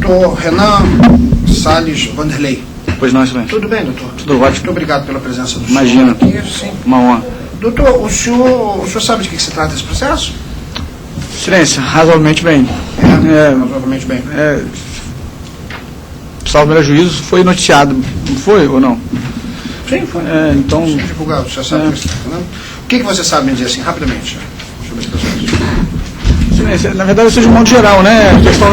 Doutor Renan Salles Vanderlei. Pois não, excelente. Tudo bem, doutor? Tudo ótimo. Muito obrigado pela presença do Imagina. senhor aqui. Sim. Uma honra. Doutor, o senhor sabe de que se trata esse processo? Excelência, razoavelmente bem. Razoavelmente bem. Salvo meu juízo, foi noticiado, não foi ou não? Sim, foi. Então... Sim, divulgado, você sabe que se trata, né? O que você sabe me dizer assim, rapidamente, sobre esse processo? Excelência, na verdade, seja de um modo geral, né? A questão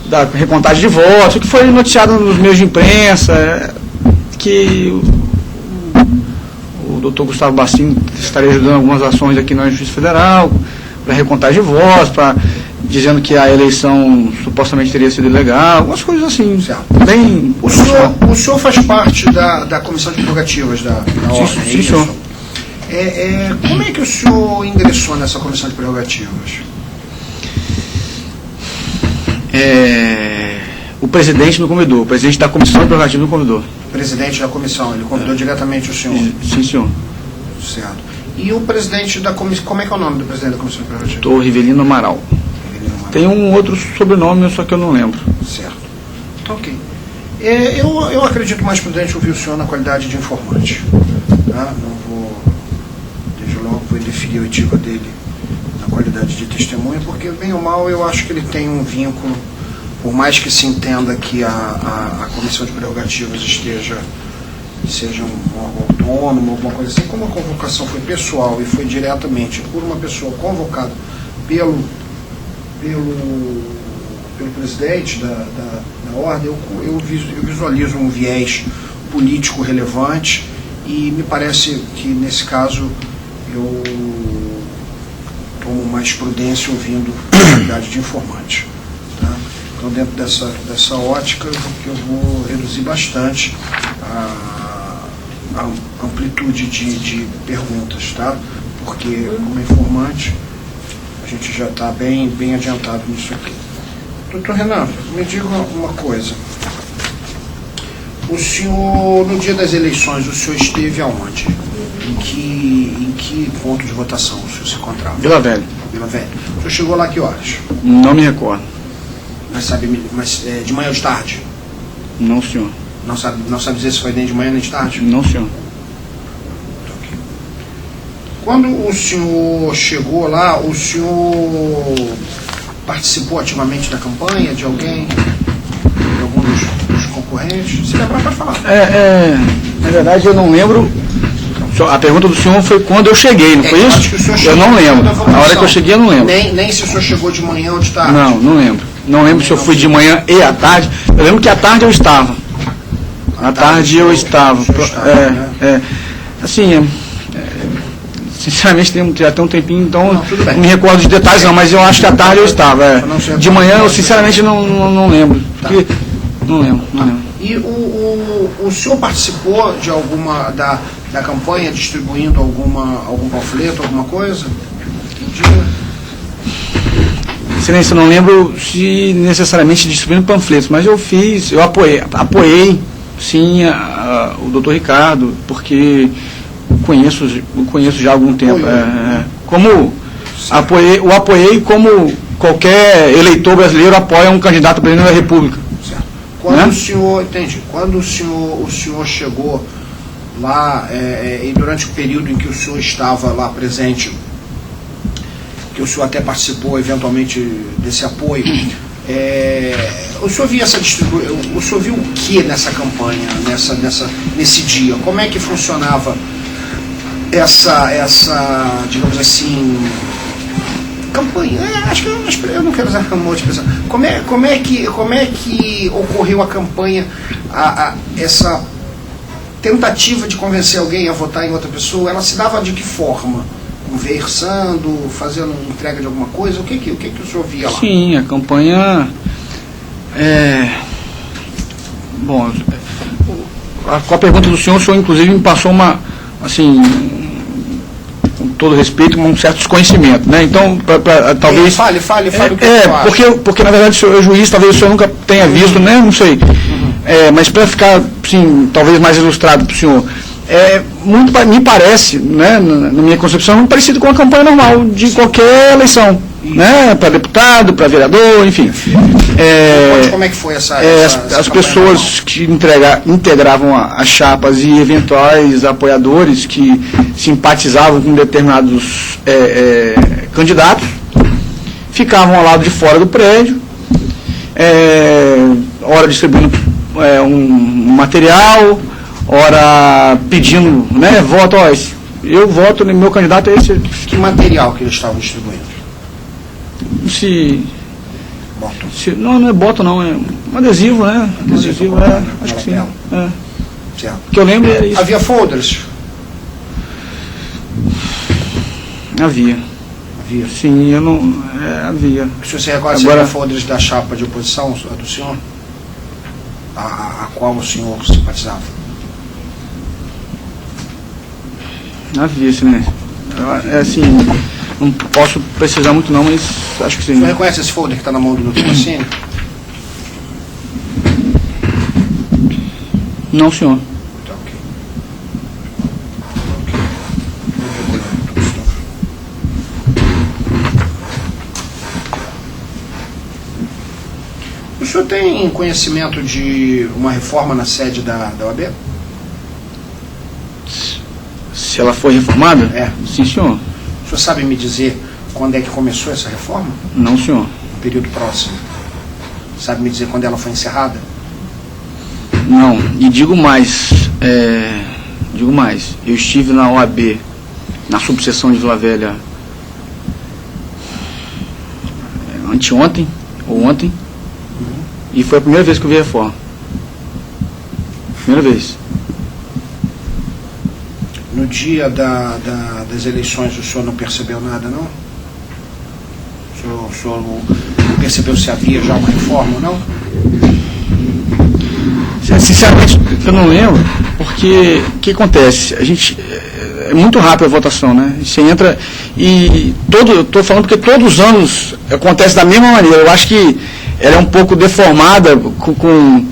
da recontagem de votos, o que foi noticiado nos meios de imprensa, que o doutor Gustavo Bassim estaria ajudando algumas ações aqui na Justiça Federal, para recontagem de votos, dizendo que a eleição supostamente teria sido ilegal, algumas coisas assim. Certo. Bem... O senhor faz parte da Comissão de Prerrogativas da Ordem? Sim, senhor. Como é que o senhor ingressou nessa Comissão de Prerrogativas? O presidente me convidou, o presidente da Comissão de Prerrogativas me convidou. O presidente da comissão, ele convidou diretamente o senhor? Sim, senhor. Certo. E o presidente da comissão, como é que é o nome do presidente da Comissão de Prerrogativas? Doutor Rivelino Amaral. Tem um outro sobrenome, só que eu não lembro. Certo. Ok. Eu acredito mais prudente ouvir o senhor na qualidade de informante. Tá? Não vou, desde logo, vou definir a oitiva dele na qualidade de testemunha, porque, bem ou mal, eu acho que ele tem um vínculo, por mais que se entenda que a Comissão de Prerrogativas seja um órgão autônomo, alguma coisa assim, como a convocação foi pessoal e foi diretamente por uma pessoa convocada pelo presidente da ordem, eu visualizo um viés político relevante e me parece que, nesse caso, eu tomo mais prudência ouvindo a qualidade de informante. Tá? Então, dentro dessa ótica, eu vou reduzir bastante a amplitude de perguntas, tá? Porque, como informante, a gente já está bem adiantado nisso aqui. Doutor Renan, me diga uma coisa. O senhor, no dia das eleições, o senhor esteve aonde? Em que ponto de votação o senhor se encontrava? Vila Velha. Vila Velha. O senhor chegou lá que horas? Não me recordo. Mas de manhã ou de tarde? Não, senhor. Não sabe dizer se foi nem de manhã nem de tarde? Não, senhor. Quando o senhor chegou lá, o senhor participou ativamente da campanha de alguém? De algum dos concorrentes? Se lembrar, pode falar. Na verdade, eu não lembro. A pergunta do senhor foi quando eu cheguei, não foi isso? Eu não lembro. A hora que eu cheguei, eu não lembro. Nem se o senhor chegou de manhã ou de tarde? Não lembro. Não lembro se eu fui de manhã e à tarde. Eu lembro que à tarde eu estava. À tarde eu estava. Assim, sinceramente, já tem um tempinho, então não me recordo de detalhes não, mas eu acho que à tarde eu estava. De manhã eu sinceramente não lembro. Porque, não lembro. E o senhor participou de alguma da campanha, distribuindo algum panfleto, alguma coisa? Excelência, eu não lembro se necessariamente distribuindo panfletos, mas eu apoiei sim o doutor Ricardo, porque o conheço já há algum tempo. Eu apoiei como qualquer eleitor brasileiro apoia um candidato a presidente da República. Certo. Quando o senhor chegou lá, e durante o período em que o senhor estava lá presente, que o senhor até participou eventualmente desse apoio, o senhor viu o senhor viu o que nessa campanha, nesse dia? Como é que funcionava essa, digamos assim, campanha? Acho que eu não quero usar uma outra expressão. Como é que ocorreu a campanha, essa tentativa de convencer alguém a votar em outra pessoa? Ela se dava de que forma? Conversando, fazendo entrega de alguma coisa? O que o senhor via lá? Sim, a campanha bom, com a pergunta do senhor, o senhor inclusive me passou assim, com todo respeito, um certo desconhecimento, né? Então, talvez... Fale o que você acha. Porque na verdade o senhor é juiz, talvez o senhor nunca tenha visto, né? Não sei. Mas para ficar, assim, talvez mais ilustrado para o senhor, me parece, né, na minha concepção, muito parecido com a campanha normal de qualquer eleição, né, para deputado, para vereador, enfim. Como é que foi essa as pessoas que integravam as chapas e eventuais apoiadores que simpatizavam com determinados candidatos ficavam ao lado de fora do prédio, ora distribuindo um material, ora pedindo, né, voto, eu voto no meu candidato, é esse. Que material que eles estavam distribuindo? Não é boto, não, é um adesivo, né? Adesivo, acho que sim. Certo. O que eu lembro era isso. Havia folders? Havia. Sim, eu não. Havia. O senhor se recorda se havia folders da chapa de oposição, do senhor? A qual o senhor simpatizava? Havia, sim, né? Assim, não posso precisar muito não, mas acho que sim. O senhor reconhece esse folder que está na mão do Dr. Massini? Não, senhor. Tá, ok. O senhor tem conhecimento de uma reforma na sede da OAB? Se ela foi reformada? Sim, senhor. O senhor sabe me dizer quando é que começou essa reforma? Não, senhor. Um período próximo. Sabe me dizer quando ela foi encerrada? Não. E digo mais. Eu estive na OAB, na subseção de Vila Velha, anteontem, ou ontem, e foi a primeira vez que eu vi a reforma. Primeira vez. No dia das eleições o senhor não percebeu nada, não? O senhor não percebeu se havia já uma reforma ou não? Sinceramente, eu não lembro, porque o que acontece? É muito rápida a votação, né? Você entra e eu estou falando porque todos os anos acontece da mesma maneira. Eu acho que ela é um pouco deformada com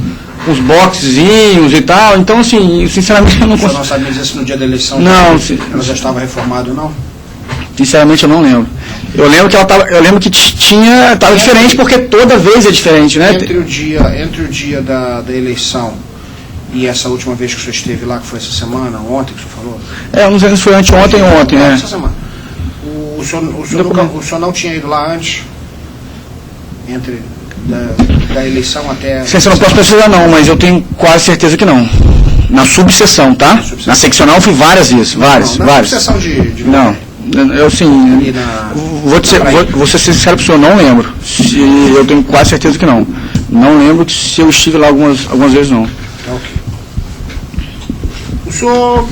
os boxezinhos e tal, então assim, sinceramente eu não consigo. O senhor não sabe me dizer se no dia da eleição ela já estava reformada ou não? Sinceramente eu não lembro. Eu lembro que estava diferente, porque toda vez é diferente, né? Entre o dia da eleição e essa última vez que o senhor esteve lá, que foi essa semana, ontem que o senhor falou? Não sei se foi anteontem ou ontem, né? Essa semana. O senhor não tinha ido lá antes? Entre da eleição até... Sim, eu não posso precisar não, mas eu tenho quase certeza que não. Na subseção, tá? Na seccional eu fui várias vezes, várias. Na subseção de... Não, eu sim, vou ser sincero pro senhor, não lembro. Eu tenho quase certeza que não. Não lembro se eu estive lá algumas vezes não. Ok. O senhor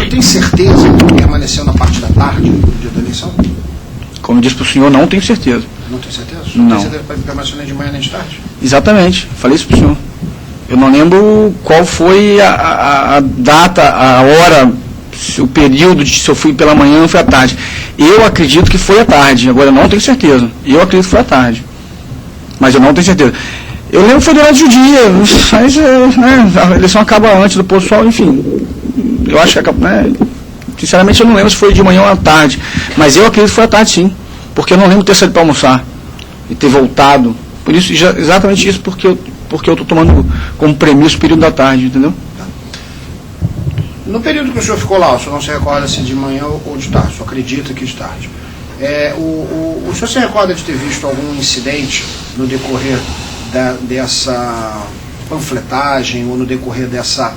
tem certeza que permaneceu na parte da tarde no dia da eleição? Como eu disse para o senhor, não tenho certeza. Não tem certeza? Não. Tem certeza que permaneceu nem de manhã nem de tarde? Exatamente, falei isso para o senhor. Eu não lembro qual foi a data, a hora, o período, se eu fui pela manhã ou foi à tarde. Eu acredito que foi à tarde, agora eu não tenho certeza. Eu acredito que foi à tarde, mas eu não tenho certeza. Eu lembro que foi durante o dia, mas a eleição acaba antes do pôr do sol, enfim. Eu acho que acaba, sinceramente eu não lembro se foi de manhã ou à tarde, mas eu acredito que foi à tarde sim, porque eu não lembro de ter saído para almoçar e ter voltado. Por isso, exatamente isso, porque eu estou tomando como premissa o período da tarde, entendeu? No período que o senhor ficou lá, o senhor não se recorda se de manhã ou de tarde, o senhor acredita que de tarde. O senhor se recorda de ter visto algum incidente no decorrer dessa panfletagem ou no decorrer dessa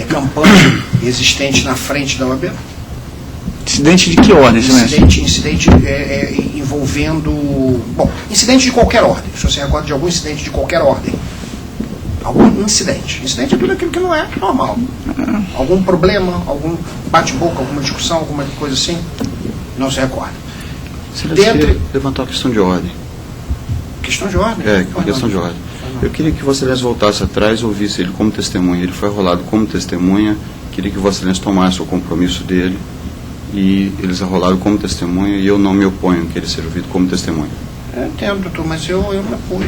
campanha existente na frente da OAB? Incidente de que ordem, Incidente envolvendo... Bom, incidente de qualquer ordem. O senhor se recorda de algum incidente de qualquer ordem? Algum incidente. Incidente é tudo aquilo que não é normal. Algum problema, algum bate-boca, alguma discussão, alguma coisa assim? Não se recorda. Você queria levantar uma questão de ordem. Questão de ordem? Questão de ordem. Eu queria que Vossa Excelência voltasse atrás e ouvisse ele como testemunha. Ele foi arrolado como testemunha. Queria que Vossa Excelência tomasse o compromisso dele. E eles arrolaram como testemunha e eu não me oponho que ele seja ouvido como testemunha. Eu entendo, doutor, mas eu me opus.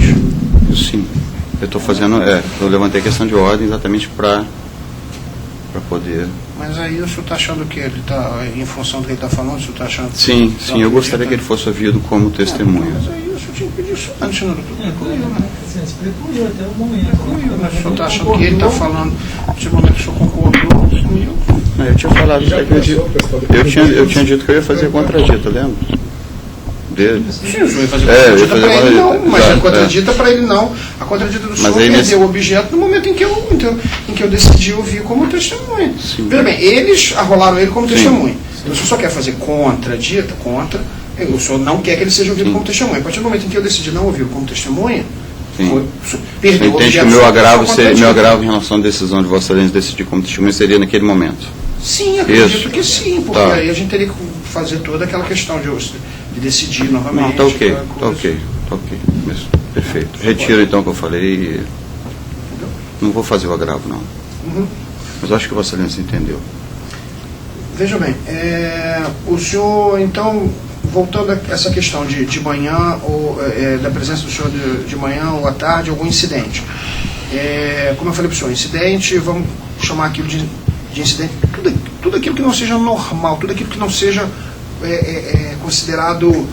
Sim. Eu estou fazendo... eu levantei a questão de ordem exatamente para para poder... Mas aí o senhor está achando que ele está, em função do que ele está falando, o senhor está achando... Sim, eu gostaria que ele fosse ouvido como testemunha. Mas aí o senhor tinha que pedir isso antes, né, doutor? Se precluiu até o momento. Mas o senhor está achando que ele está falando, de momento que o senhor concordou comigo? Eu tinha falado, eu tinha dito que eu ia fazer contradita, lembra? Dele. Sim, o senhor ia fazer eu ia contradita fazer para ele não, mas a exato, contradita para ele não. A contradita do senhor perdeu o objeto no momento em que eu decidi ouvir como testemunha. Sim. Veja bem, eles arrolaram ele como testemunha. O senhor só quer fazer contradita, o senhor não quer que ele seja ouvido como testemunha. A partir do momento em que eu decidi não ouvir como testemunha, perdeu o entende que objeto. o meu agravo em relação à decisão de Vossa Excelência decidir como testemunha seria naquele momento? Sim, acredito que sim, porque aí a gente teria que fazer toda aquela questão de decidir novamente. Não, está ok. Perfeito. Retiro então o que eu falei e não vou fazer o agravo, não. Mas acho que Vossa Excelência entendeu. Veja bem, o senhor, então, voltando a essa questão de manhã, ou da presença do senhor de manhã ou à tarde, algum incidente. Como eu falei para o senhor, incidente, vamos chamar aquilo de incidente, tudo aquilo que não seja normal, tudo aquilo que não seja considerado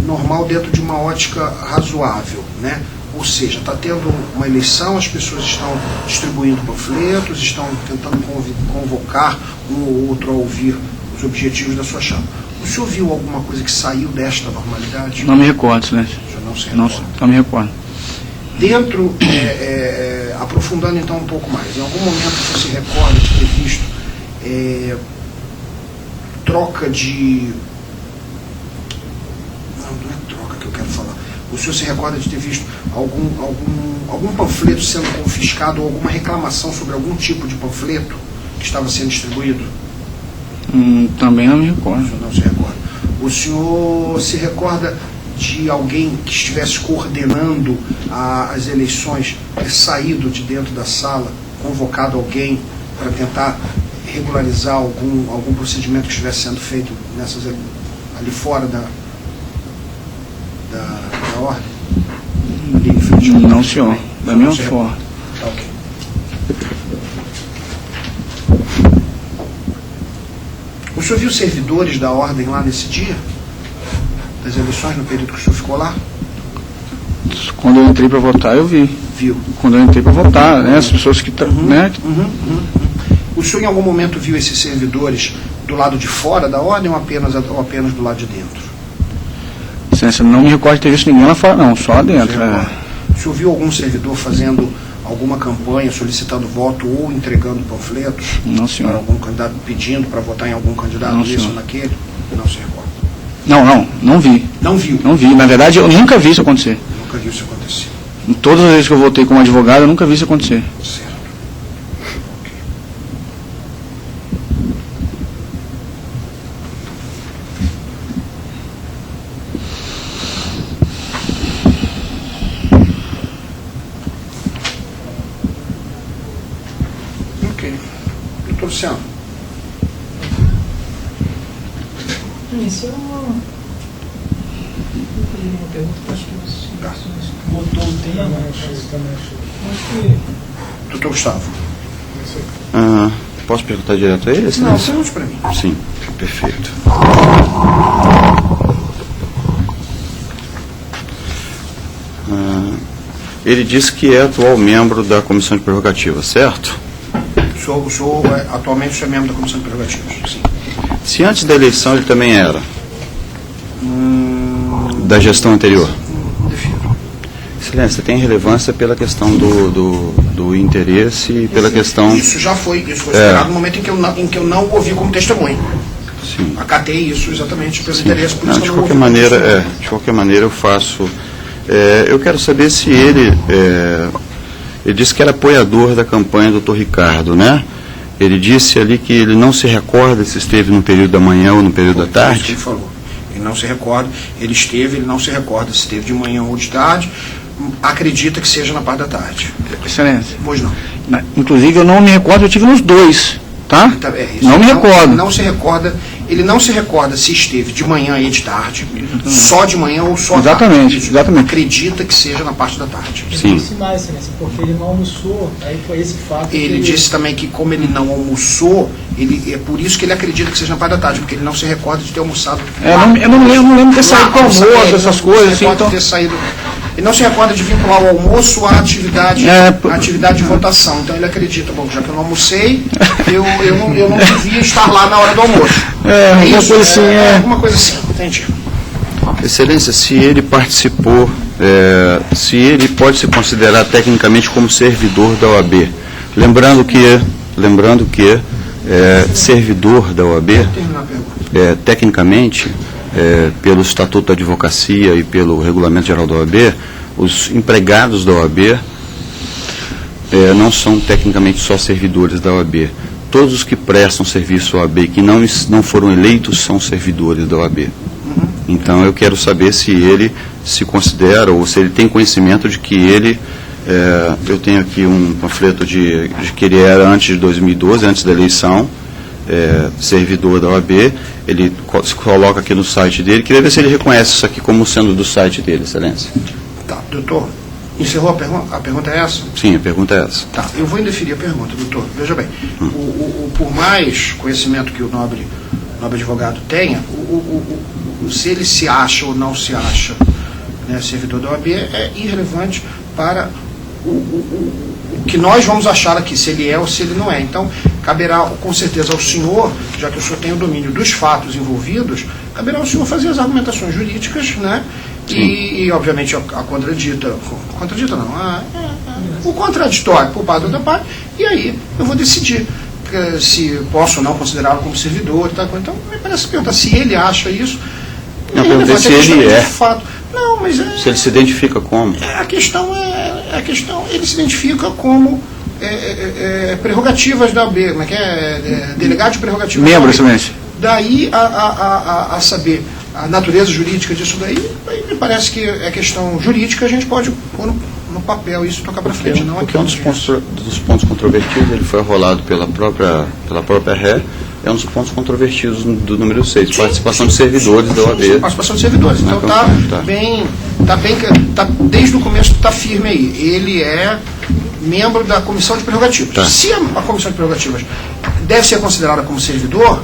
normal dentro de uma ótica razoável, né? Ou seja, está tendo uma eleição, as pessoas estão distribuindo panfletos, estão tentando convocar um ou outro a ouvir os objetivos da sua chapa. O senhor viu alguma coisa que saiu desta normalidade? Não me recordo, Silêncio. O senhor não se recorda? Não me recordo. Dentro, aprofundando então um pouco mais, em algum momento o senhor se recorda de ter visto troca de... Não é troca que eu quero falar. O senhor se recorda de ter visto algum panfleto sendo confiscado ou alguma reclamação sobre algum tipo de panfleto que estava sendo distribuído? Também não me recordo. O senhor não se recorda. O senhor se recorda de alguém que estivesse coordenando as eleições ter saído de dentro da sala, convocado alguém para tentar regularizar algum procedimento que estivesse sendo feito ali fora da ordem? Ali em frente ao não, senhor. Da mesma forma. Tá, ok. O senhor viu servidores da ordem lá nesse dia? Das eleições, no período que o senhor ficou lá? Quando eu entrei para votar, eu vi. Viu? Quando eu entrei para votar, né? As pessoas que... né? O senhor em algum momento viu esses servidores do lado de fora da ordem ou apenas do lado de dentro? Excelência, não me recordo de ter visto ninguém lá fora, não, só lá dentro. O senhor viu algum servidor fazendo alguma campanha, solicitando voto ou entregando panfletos? Não, senhor. Para algum candidato, pedindo para votar em algum candidato, não, isso senhor. ou naquele? Não se recorda. Não vi. Não viu? Não vi. Na verdade, eu nunca vi isso acontecer. Nunca viu isso acontecer. Em todas as vezes que eu votei como advogado, eu nunca vi isso acontecer. Certo. Ok. Doutor Luciano. Isso é uma pergunta que acho que você botou o tema. Acho que... Doutor Gustavo. Posso perguntar direto a ele? Não, pergunte para mim. Sim, perfeito. Ele disse que é atual membro da Comissão de Prerrogativas, certo? O senhor atualmente o senhor é membro da Comissão de Prerrogativas, sim. Se antes da eleição ele também era? Da gestão anterior? Defiro. Excelência, tem relevância pela questão do interesse e pela questão... Isso foi esperado no momento em que eu não ouvi como testemunha. Sim. Acatei isso exatamente pelo Sim. interesse, por isso Não, que de eu não qualquer ouvi como maneira, testemunha. de qualquer maneira eu faço... eu quero saber se ele disse que era apoiador da campanha do Dr. Ricardo, né? Ele disse ali que ele não se recorda se esteve no período da manhã ou no período da tarde. Isso que ele falou. Ele não se recorda, ele não se recorda se esteve de manhã ou de tarde, acredita que seja na parte da tarde. Excelência. Pois não. Inclusive, eu não me recordo, eu tive nos dois, tá? Isso. Não me recordo. Não se recorda ele não se recorda se esteve de manhã e de tarde, só de manhã ou só à Exatamente, tarde. exatamente. Acredita que seja na parte da tarde. Ele Sim. disse mais, Excelência, porque ele não almoçou, aí foi esse fato que Ele disse também que, como ele não almoçou, é por isso que ele acredita que seja na parte da tarde, porque ele não se recorda de ter almoçado. Eu não lembro de ter saído com almoço, essas coisas assim. Então, Ele não se recorda de vincular o almoço à atividade, à atividade de votação. Então ele acredita, bom, já que eu não almocei, eu não devia estar lá na hora do almoço. Alguma isso? coisa assim, Alguma coisa assim, entendi. Excelência, se ele participou, se ele pode se considerar tecnicamente como servidor da OAB, lembrando que servidor da OAB, Vou terminar a pergunta. tecnicamente, pelo Estatuto da Advocacia e pelo Regulamento Geral da OAB, os empregados da OAB não são tecnicamente só servidores da OAB. Todos os que prestam serviço à OAB e que não foram eleitos são servidores da OAB. Então eu quero saber se ele se considera ou se ele tem conhecimento de que ele, eu tenho aqui um panfleto de que ele era antes de 2012, antes da eleição, servidor da OAB, ele se coloca aqui no site dele. Queria ver se ele reconhece isso aqui como sendo do site dele, Excelência. Tá, doutor, encerrou a pergunta? A pergunta é essa? Sim, a pergunta é essa. Tá, eu vou indeferir a pergunta, doutor. Veja bem, por mais conhecimento que o nobre advogado tenha, se ele se acha ou não se acha, né, servidor da OAB é irrelevante para o que nós vamos achar aqui, se ele é ou se ele não é. Então, caberá com certeza ao senhor, já que o senhor tem o domínio dos fatos envolvidos, caberá ao senhor fazer as argumentações jurídicas, né? E obviamente, a contradita não, o contraditório por parte da parte, e aí eu vou decidir se posso ou não considerá-lo como servidor. Tá? Então, me parece perguntar se ele acha isso. Não, perguntei se ele é. Fato. Não, mas se ele se identifica como? A questão, ele se identifica como prerrogativas da OAB, como é que é? Delegado de prerrogativas membro, da OAB. Excelência. Daí a saber a natureza jurídica disso daí, me parece que é questão jurídica, a gente pode pôr no papel isso e tocar para frente. Não porque um dos pontos controvertidos, ele foi arrolado pela própria ré, é um dos pontos controvertidos do número 6, participação de servidores da OAB. Participação de servidores. Então desde o começo está firme aí. Ele é membro da comissão de prerrogativas. Tá. Se a comissão de prerrogativas deve ser considerada como servidor,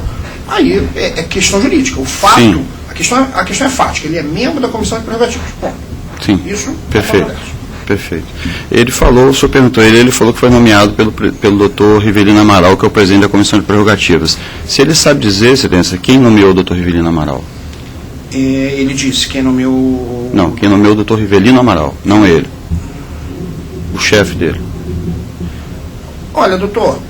aí é questão jurídica. O fato, sim. A questão é fática. Ele é membro da comissão de prerrogativas. Bom, sim. Isso perfeito. Perfeito. Ele falou, o senhor perguntou, ele falou que foi nomeado pelo doutor Rivelino Amaral, que é o presidente da Comissão de Prerrogativas. Se ele sabe dizer, Excelência, quem nomeou o doutor Rivelino Amaral? Ele disse quem nomeou... Não, quem nomeou o doutor Rivelino Amaral, não ele. O chefe dele. Olha, doutor...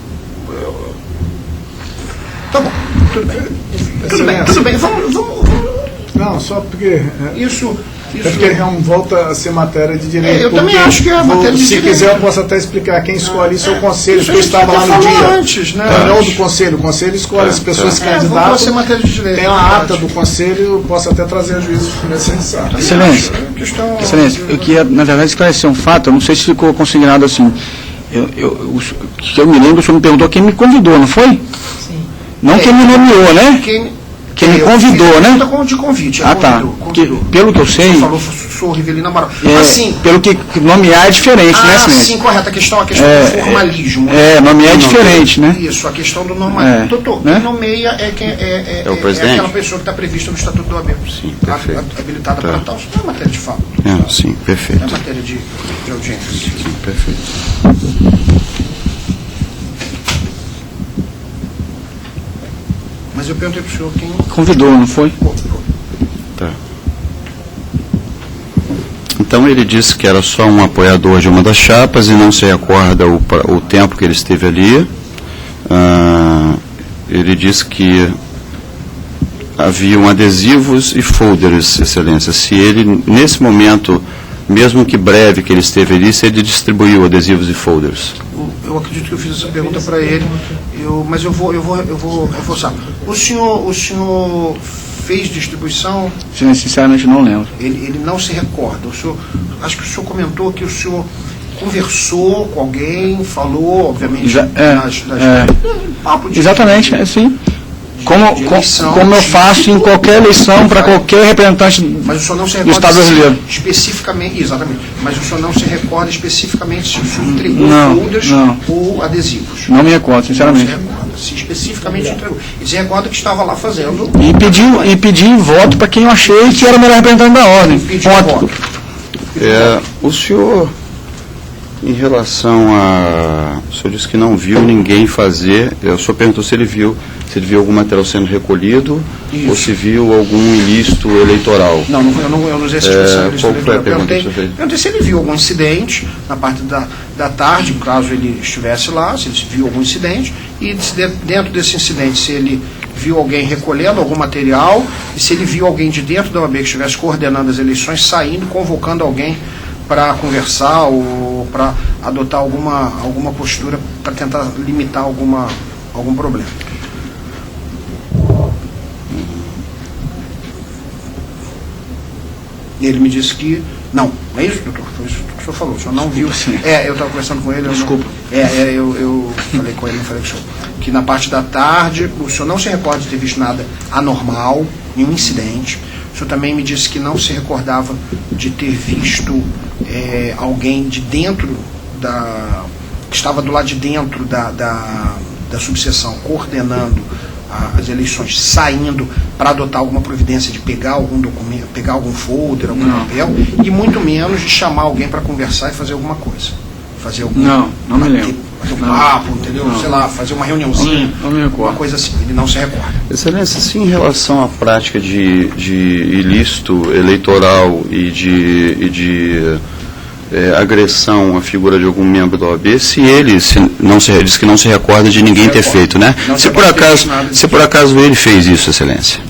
Tá bom, tudo bem. Vamos... Não, só porque... Isso é porque volta a ser matéria de direito. Eu também acho que é matéria de direito. Se quiser, eu posso até explicar quem escolhe isso é o conselho, porque eu estava lá no dia. Antes, né? Não do conselho. O conselho escolhe as pessoas se candidatam. Ser matéria de direito. Tem a ata do conselho, eu posso até trazer a juízo necessário. Excelência, eu queria, na verdade, esclarecer um fato, eu não sei se ficou consignado assim. Que eu me lembro, o senhor me perguntou quem me convidou, não foi? Sim. Não quem me nomeou, né? Quem me convidou, né? De convite. Convidou. Pelo que eu sei... Você falou, sou Rivelino Amaral. Assim, pelo que nomear é diferente, né, Excelência? Sim, correto. A questão do formalismo. Nomear é diferente, né? Isso, a questão do normalismo. Doutor, quem nomeia é o presidente? aquela pessoa que está prevista no Estatuto do OAB. Sim, perfeito. Habilitada para tal. Isso não é matéria de fato. Sim, perfeito. Não é matéria de audiência. Sim, perfeito. Mas eu perguntei para o senhor quem... Convidou, não foi? Tá. Então ele disse que era só um apoiador de uma das chapas e não se recorda o tempo que ele esteve ali. Ele disse que haviam adesivos e folders, Excelência. Se ele, nesse momento, mesmo que breve que ele esteve ali, se ele distribuiu adesivos e folders. Eu acredito que eu fiz essa pergunta para ele, mas eu vou reforçar. O senhor fez distribuição? Sinceramente não lembro. Ele não se recorda. Acho que o senhor comentou que o senhor conversou com alguém, falou, obviamente, papo de... Exatamente, sim. de eleição. Como eu faço em qualquer eleição para qualquer representante mas o senhor não se do recorda Estado brasileiro. especificamente, exatamente, mas o senhor não se recorda especificamente se o senhor entregou folders não. ou adesivos. Não me recordo, sinceramente. Não se recorda, se especificamente entregou. E se recorda que estava lá fazendo. E pedi voto para quem eu achei que era o melhor representante da ordem. Pediu Ponto. voto. O senhor, em relação a... O senhor disse que não viu ninguém fazer. O senhor perguntou se ele viu algum material sendo recolhido. Isso. Ou se viu algum ilícito eleitoral. Não, eu não usei essa expressão. Qual foi a pergunta que o senhor fez? Perguntei se ele viu algum incidente na parte da tarde, caso ele estivesse lá, se ele viu algum incidente, e se dentro desse incidente, se ele viu alguém recolhendo algum material, e se ele viu alguém de dentro da OAB que estivesse coordenando as eleições, saindo, convocando alguém para conversar ou para adotar alguma postura para tentar limitar algum problema. E ele me disse que não é isso, doutor? Foi isso que o senhor falou, o senhor não viu. Eu estava conversando com ele. Desculpa. Eu falei com ele, não falei com o senhor. Que na parte da tarde, o senhor não se recorda de ter visto nada anormal, nenhum incidente. O senhor também me disse que não se recordava de ter visto alguém de dentro que estava do lado de dentro da subseção, coordenando as eleições, saindo para adotar alguma providência de pegar algum documento, pegar algum folder, algum papel, e muito menos de chamar alguém para conversar e fazer alguma coisa. Não me lembro. Fazer um papo, entendeu? Sei lá, fazer uma reuniãozinha, não me recordo. uma coisa assim, ele não se recorda. Excelência, sim, em relação à prática de ilícito eleitoral e de agressão à figura de algum membro da OAB, diz que não se recorda de ninguém ter feito, né? Se por acaso ele fez isso, Excelência.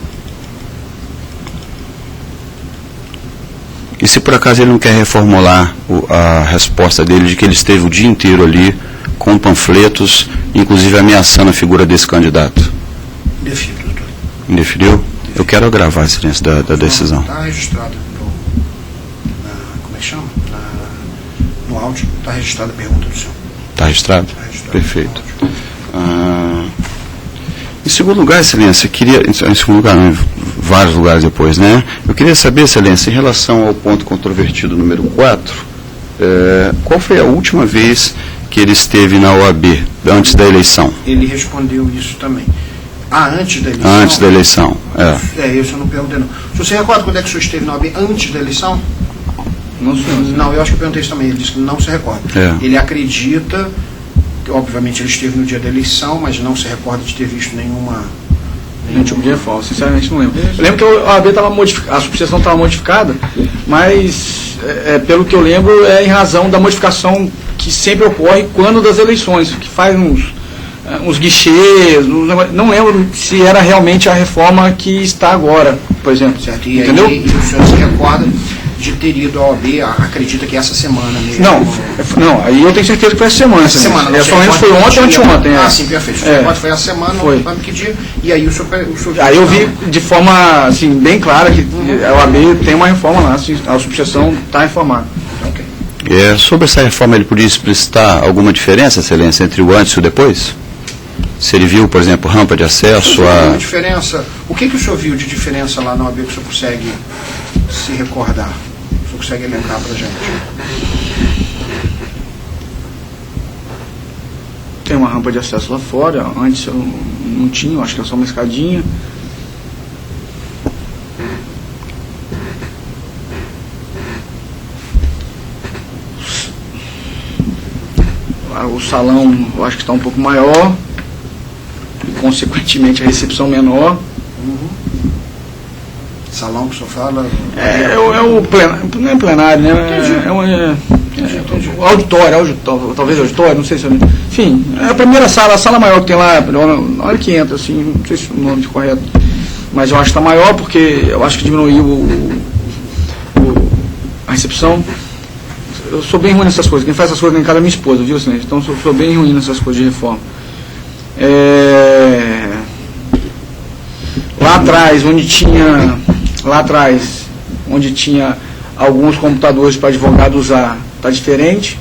E se por acaso ele não quer reformular a resposta dele de que ele esteve o dia inteiro ali com panfletos, inclusive ameaçando a figura desse candidato? Indefiro, doutor. Indeferiu? Eu quero agravar, Excelência, da decisão. Está registrado como é que chama? No áudio, está registrada a pergunta do senhor. Está registrado? Está registrado. Perfeito. Em segundo lugar, Excelência, em segundo lugar, não, em vários lugares depois, né? Eu queria saber, Excelência, em relação ao ponto controvertido número 4, qual foi a última vez que ele esteve na OAB, antes da eleição? Ele respondeu isso também. Antes da eleição? Antes da eleição, isso eu não perguntei não. Se você recorda quando é que o senhor esteve na OAB antes da eleição? Não, eu acho que eu perguntei isso também. Ele disse que não se recorda. Ele acredita que, obviamente, ele esteve no dia da eleição, mas não se recorda de ter visto nenhum tipo de reforma, sinceramente não lembro. Eu lembro que a OAB estava modificada, a subseção estava modificada, mas pelo que eu lembro é em razão da modificação que sempre ocorre quando das eleições, que faz uns guichês, não lembro se era realmente a reforma que está agora, por exemplo. Certo, e entendeu? Aí, o senhor se recorda de ter ido à OAB, acredita que essa semana mesmo? Não, aí eu tenho certeza que foi essa semana. Essa semana, não, só lembro se foi ontem ou anteontem. Sim, perfeito. Foi a semana, não lembro que dia, e aí o senhor aí eu vi de forma assim, bem clara que a OAB tem uma reforma lá, assim, a subseção está informada. Ok. Sobre essa reforma, ele podia explicitar alguma diferença, Excelência, entre o antes e o depois? Se ele viu, por exemplo, rampa de acesso a... diferença, o que o senhor viu de diferença lá na OAB que o senhor consegue se recordar? O senhor consegue elencar para a gente? Tem uma rampa de acesso lá fora, antes eu não tinha, acho que era só uma escadinha. O salão eu acho que está um pouco maior, e consequentemente a recepção menor. Salão que o senhor fala? O plenário, não é plenário, né? O auditório, talvez auditório, não sei se... Enfim, é a primeira sala, a sala maior que tem lá, na hora que entra, assim, não sei se o nome é correto, mas eu acho que está maior porque eu acho que diminuiu a recepção. Eu sou bem ruim nessas coisas, quem faz essas coisas em casa é minha esposa, viu, Silêncio? Então eu sou bem ruim nessas coisas de reforma. Lá atrás, onde tinha alguns computadores para advogado usar, está diferente.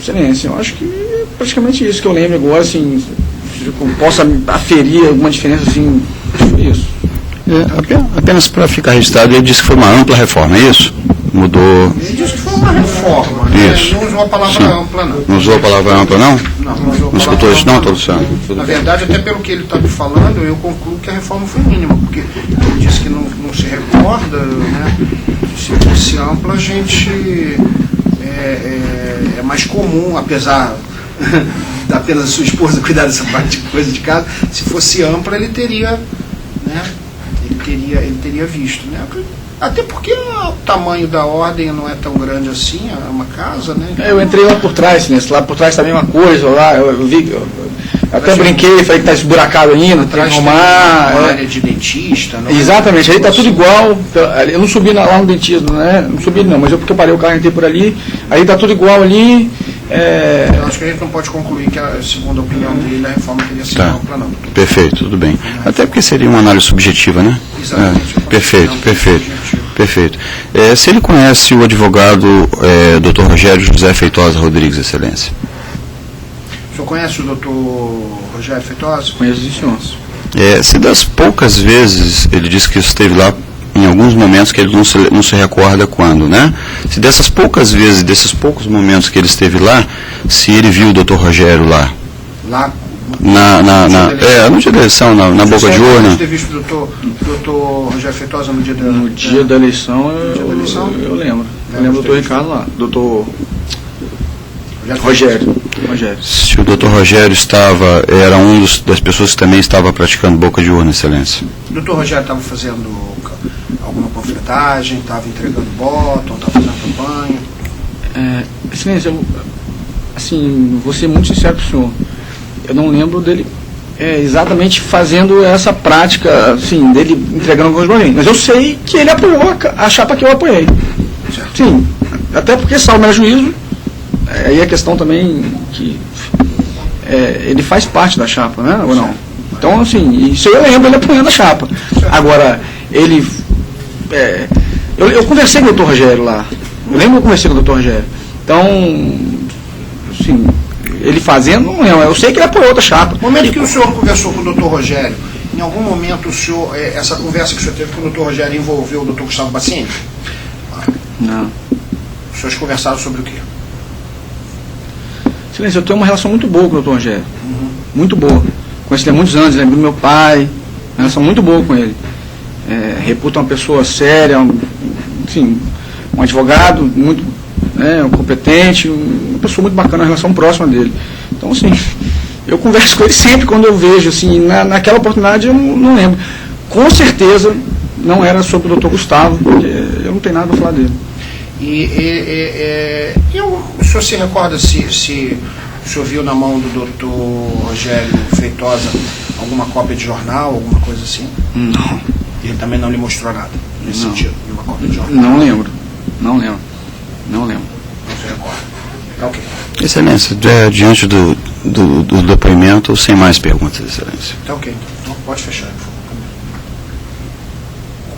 Excelência, eu acho que praticamente isso que eu lembro agora, assim, se eu possa aferir alguma diferença, assim, foi isso. Apenas para ficar registrado, ele disse que foi uma ampla reforma, é isso? Mudou. Ele disse que foi uma reforma, né? Isso. Não usou a palavra Sim. ampla, não. Não usou a palavra ampla, não? Não usou a Não escutou palavra isso, não, ampla. Luciano? Na verdade, até pelo que ele está me falando, eu concluo que a reforma foi mínima, porque ele disse que não se recorda, né? Se fosse ampla, a gente é mais comum, apesar da apenas a sua esposa cuidar dessa parte de coisa de casa, se fosse ampla ele teria, né? Ele teria visto, né? Até porque o tamanho da ordem não é tão grande assim, é uma casa, né? Eu entrei lá por trás, né? Lá por trás também uma coisa, lá eu vi, eu até brinquei, falei que tá esburacado ainda, tem que Atrás tem arrumar. uma área de dentista, não é? Exatamente, aí tá tudo igual. Eu não subi lá no dentista, né? Não subi não, mas porque eu parei o carro e entrei por ali, aí tá tudo igual ali. Eu acho que a gente não pode concluir que, segundo a opinião dele, a reforma teria sido Tá. ampla, não. Perfeito, tudo bem. Até porque seria uma análise subjetiva, né? Exatamente. Perfeito. Se ele conhece o advogado Dr. Rogério José Feitosa Rodrigues, Excelência? O senhor conhece o doutor Rogério Feitosa? Conheço os senhores. Se das poucas vezes, ele disse que esteve lá em alguns momentos que ele não se recorda quando, né? Se dessas poucas vezes, desses poucos momentos que ele esteve lá, se ele viu o Dr. Rogério lá, Lá. no dia da eleição, na boca de urna. Você ter visto o doutor Rogério Feitosa no dia da No dia da eleição, eleição? eu lembro. Eu Lembra lembro do de ter doutor Ricardo lá, doutor Rogério. Rogério. Se o Dr. Rogério era das pessoas que também estava praticando boca de urna, Excelência. O doutor Rogério estava fazendo alguma panfletagem, estava entregando bottom, estava fazendo campanha? Excelência, assim, vou ser muito sincero com o senhor. Eu não lembro dele exatamente fazendo essa prática, assim, dele entregando alguns bolinhos. Mas eu sei que ele apoiou a chapa que eu apoiei. Certo. Sim, até porque, salvo meu juízo, aí a questão também que ele faz parte da chapa, né, ou não? Então, assim, isso eu lembro ele apoiando a chapa. Agora, ele... eu conversei com o Dr. Rogério lá. Eu lembro que eu conversei com o Dr. Rogério. Então, assim, ele fazendo, não lembro. Eu sei que ele apoiou outra chapa. No momento que o senhor conversou com o doutor Rogério, em algum momento o senhor, essa conversa que o senhor teve com o doutor Rogério envolveu o doutor Gustavo Bassini? Não. Os senhores conversaram sobre o quê? Silêncio, eu tenho uma relação muito boa com o Dr. Rogério. Muito boa. Conheci ele há muitos anos, lembro do meu pai. Uma relação muito boa com ele. Reputa uma pessoa séria, enfim, um advogado muito competente, uma pessoa muito bacana, uma relação próxima dele. Então, assim, eu converso com ele sempre quando eu vejo, assim, naquela oportunidade eu não lembro. Com certeza não era sobre o Dr. Gustavo, porque eu não tenho nada para falar dele. O senhor se recorda se o senhor viu na mão do doutor Rogério Feitosa alguma cópia de jornal, alguma coisa assim? Não. E ele também não lhe mostrou nada nesse sentido, de uma cópia de jornal? Não lembro. Não se recorda. Ok. Excelência, diante do depoimento, sem mais perguntas, Excelência. Tá ok. Então pode fechar, por favor.